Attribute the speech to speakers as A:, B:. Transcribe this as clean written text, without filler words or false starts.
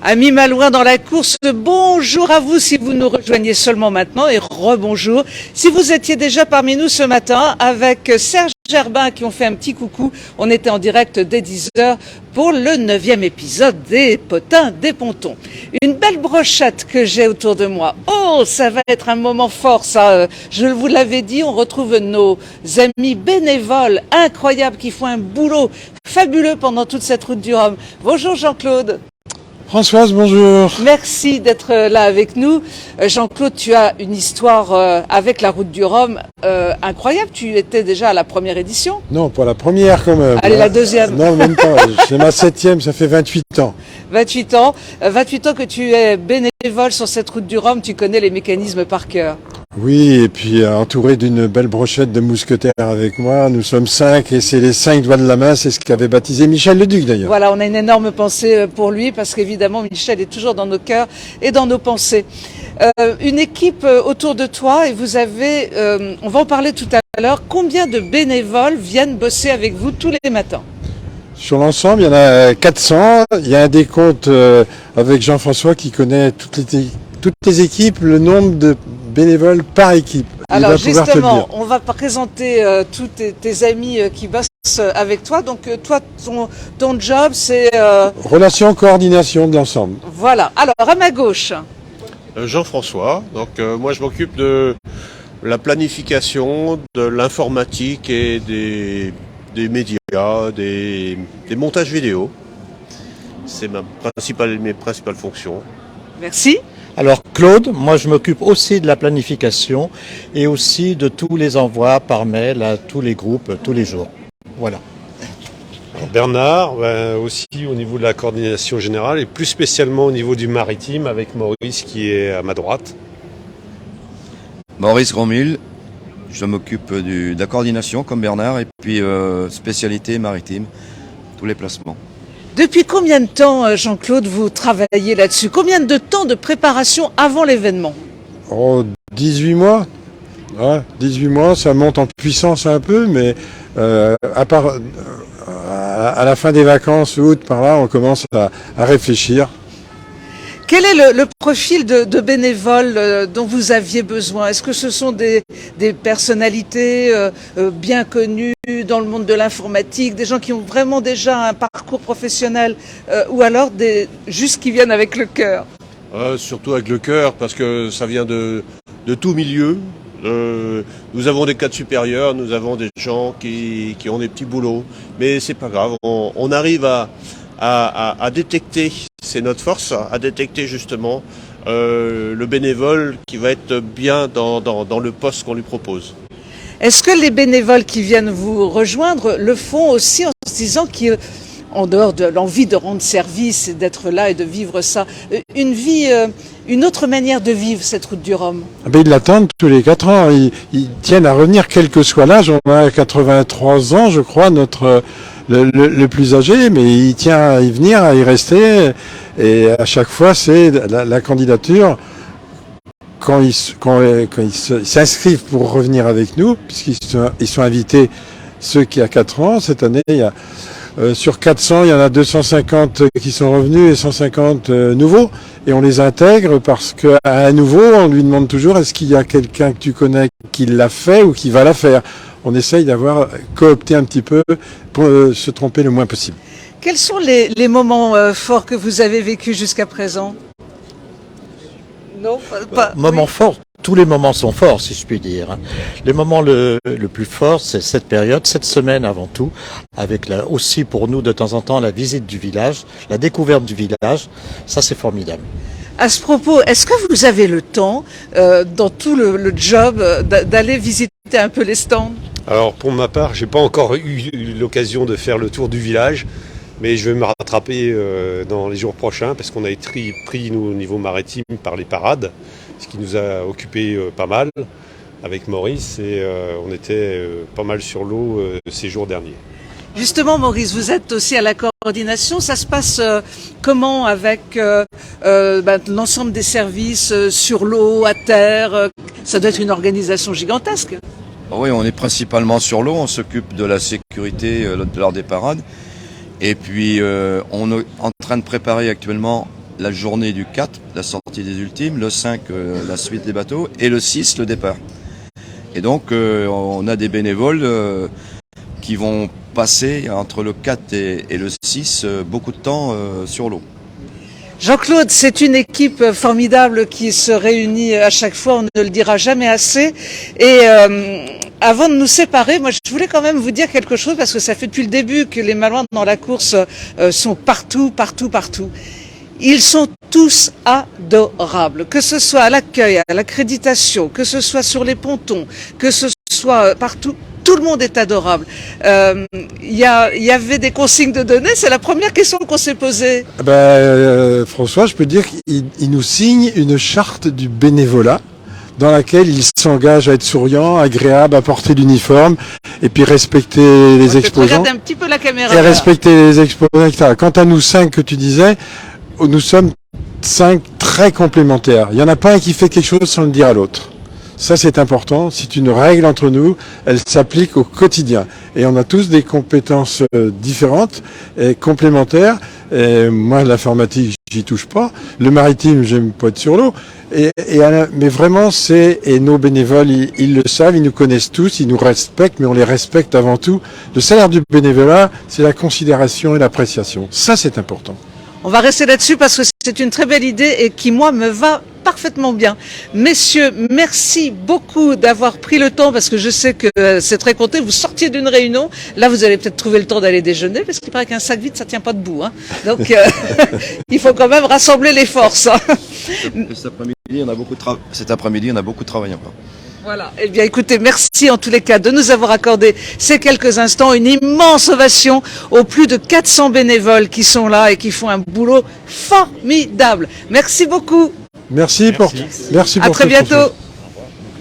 A: Amis malouins dans la course, bonjour à vous si vous nous rejoignez seulement maintenant et rebonjour si vous étiez déjà parmi nous ce matin avec Serge Gerbin qui ont fait un petit coucou. On était en direct dès 10h pour le 9e épisode des Potins des Pontons. Une belle brochette que j'ai autour de moi. Oh, ça va être un moment fort ça. Je vous l'avais dit, on retrouve nos amis bénévoles incroyables qui font un boulot fabuleux pendant toute cette route du Rhum. Bonjour Jean-Claude.
B: Françoise, bonjour.
A: Merci d'être là avec nous. Jean-Claude, tu as une histoire avec la route du Rhum incroyable. Tu étais déjà à la première édition.
B: Non, pas la première quand même.
A: Allez, la deuxième.
B: Non, même pas. C'est ma 7e, ça fait 28 ans.
A: 28 ans. 28 ans que tu es bénévole sur cette route du Rhum. Tu connais les mécanismes par cœur.
B: Oui, et puis entouré d'une belle brochette de mousquetaires avec moi. Nous sommes 5 et c'est les 5 doigts de la main. C'est ce qu'avait baptisé Michel Leduc d'ailleurs.
A: Voilà, on a une énorme pensée pour lui parce qu'évidemment Michel est toujours dans nos cœurs et dans nos pensées. Une équipe autour de toi et vous avez, on va en parler tout à l'heure, combien de bénévoles viennent bosser avec vous tous les matins ?
B: Sur l'ensemble, il y en a 400. Il y a un décompte avec Jean-François qui connaît toutes les équipes, le nombre de bénévoles par équipe.
A: Alors justement, on va présenter tous tes amis qui bossent avec toi. Donc toi, ton job, c'est...
B: Relation, coordination de l'ensemble.
A: Voilà. Alors à ma gauche.
C: Jean-François. Donc moi, je m'occupe de la planification, de l'informatique et des médias, des montages vidéo. C'est mes principales fonctions.
A: Merci.
D: Alors Claude, moi je m'occupe aussi de la planification et aussi de tous les envois par mail à tous les groupes tous les jours. Voilà.
E: Alors Bernard, aussi au niveau de la coordination générale et plus spécialement au niveau du maritime avec Maurice qui est à ma droite.
F: Maurice Grandmille, je m'occupe de la coordination comme Bernard et puis spécialité maritime, tous les placements.
A: Depuis combien de temps, Jean-Claude, vous travaillez là-dessus ? Combien de temps de préparation avant l'événement ?
B: Oh, 18 mois. Ouais, 18 mois, ça monte en puissance un peu, mais à la fin des vacances, août, par là, on commence à réfléchir.
A: Quel est le profil de bénévoles dont vous aviez besoin ? Est-ce que ce sont des personnalités bien connues dans le monde de l'informatique, des gens qui ont vraiment déjà un parcours professionnel ou alors juste qui viennent avec le cœur ?
C: Surtout avec le cœur, parce que ça vient de tout milieu. Nous avons des cadres supérieurs, nous avons des gens qui ont des petits boulots, mais c'est pas grave, on arrive à détecter, c'est notre force, à détecter justement le bénévole qui va être bien dans le poste qu'on lui propose.
A: Est-ce que les bénévoles qui viennent vous rejoindre le font aussi en se disant qu'en dehors de l'envie de rendre service et d'être là et de vivre ça, une autre manière de vivre cette route du Rhum ?
B: Ils l'attendent tous les 4 ans. Ils tiennent à revenir quel que soit l'âge. On a 83 ans, je crois, le plus âgé, mais il tient à y venir, à y rester. Et à chaque fois, c'est la candidature. Quand ils s'inscrivent pour revenir avec nous, puisqu'ils sont invités, ceux qui a 4 ans, cette année, il y a, sur 400, il y en a 250 qui sont revenus et 150 nouveaux. Et on les intègre parce qu'à un nouveau, on lui demande toujours est-ce qu'il y a quelqu'un que tu connais qui l'a fait ou qui va la faire. On essaye d'avoir coopté un petit peu pour se tromper le moins possible.
A: Quels sont les moments forts que vous avez vécus jusqu'à présent ? Non, pas.
D: Moments forts, tous les moments sont forts si je puis dire. Le moment le plus fort, c'est cette période, cette semaine avant tout, avec aussi pour nous de temps en temps la visite du village, la découverte du village, ça c'est formidable.
A: À ce propos, est-ce que vous avez le temps, dans tout le job, d'aller visiter un peu les stands ?
E: Alors pour ma part, j'ai pas encore eu l'occasion de faire le tour du village, mais je vais me rattraper dans les jours prochains parce qu'on a été pris nous, au niveau maritime par les parades, ce qui nous a occupé pas mal avec Maurice et on était pas mal sur l'eau ces jours derniers.
A: Justement, Maurice, vous êtes aussi à la coordination. Ça se passe comment avec l'ensemble des services sur l'eau, à terre Ça doit être une organisation gigantesque.
F: Oui, on est principalement sur l'eau, on s'occupe de la sécurité lors des parades. Et puis, on est en train de préparer actuellement la journée du 4, la sortie des ultimes, le 5, la suite des bateaux, et le 6, le départ. Et donc, on a des bénévoles qui vont passer entre le 4 et le 6 beaucoup de temps sur l'eau.
A: Jean-Claude, c'est une équipe formidable qui se réunit à chaque fois, on ne le dira jamais assez. Et avant de nous séparer, moi je voulais quand même vous dire quelque chose parce que ça fait depuis le début que les Malouins dans la course sont partout. Ils sont tous adorables, que ce soit à l'accueil, à l'accréditation, que ce soit sur les pontons, que ce soit partout. Tout le monde est adorable. Il y avait des consignes de donner. C'est la première question qu'on s'est posée.
B: François, je peux dire qu'il nous signe une charte du bénévolat dans laquelle il s'engage à être souriant, agréable, à porter l'uniforme et puis respecter les exposants.
A: Regardez un petit peu la caméra.
B: Et respecter les exposants, etc. Quant à nous 5 que tu disais, nous sommes 5 très complémentaires. Il n'y en a pas un qui fait quelque chose sans le dire à l'autre. Ça, c'est important. C'est une règle entre nous. Elle s'applique au quotidien. Et on a tous des compétences différentes et complémentaires. Et moi, l'informatique, j'y touche pas. Le maritime, j'aime pas être sur l'eau. Mais vraiment, et nos bénévoles, ils le savent, ils nous connaissent tous, ils nous respectent, mais on les respecte avant tout. Le salaire du bénévolat, c'est la considération et l'appréciation. Ça, c'est important.
A: On va rester là-dessus parce que c'est une très belle idée et qui, moi, me va parfaitement bien. Messieurs, merci beaucoup d'avoir pris le temps parce que je sais que c'est très compté. Vous sortiez d'une réunion. Là, vous allez peut-être trouver le temps d'aller déjeuner parce qu'il paraît qu'un sac vide, ça tient pas debout. Hein. Donc, il faut quand même rassembler les forces. Hein.
F: Cet après-midi, on a beaucoup de travail encore.
A: Voilà. Eh bien, écoutez, merci en tous les cas de nous avoir accordé ces quelques instants. Une immense ovation aux plus de 400 bénévoles qui sont là et qui font un boulot formidable. Merci beaucoup.
B: Merci pour
A: à très bientôt.